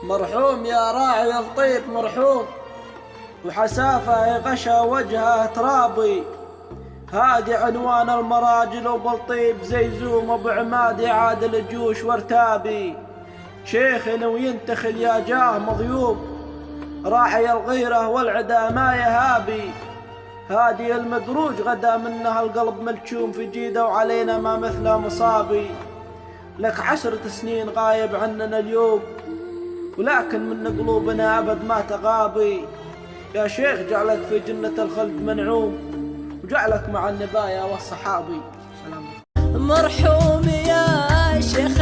مرحوم يا راعي الطيب مرحوم، وحسافة غشا وجهه ترابي. هادي عنوان المراجل وبالطيب زيزوم ابو عمادي عادل الجيوش وارتابي. شيخ لو ينتخل يا جاه مضيوب، راعي الغيرة والعدا ما يهابي. هادي المدروج غدا منها القلب ملشوم في جيده، وعلينا ما مثله مصابي. لك 10 سنين غايب عننا اليوم، ولكن من قلوبنا أبد ما تغابي. يا شيخ جعلك في جنة الخلد منعوم، وجعلك مع النبايا والصحابي. سلام. مرحوم يا شيخ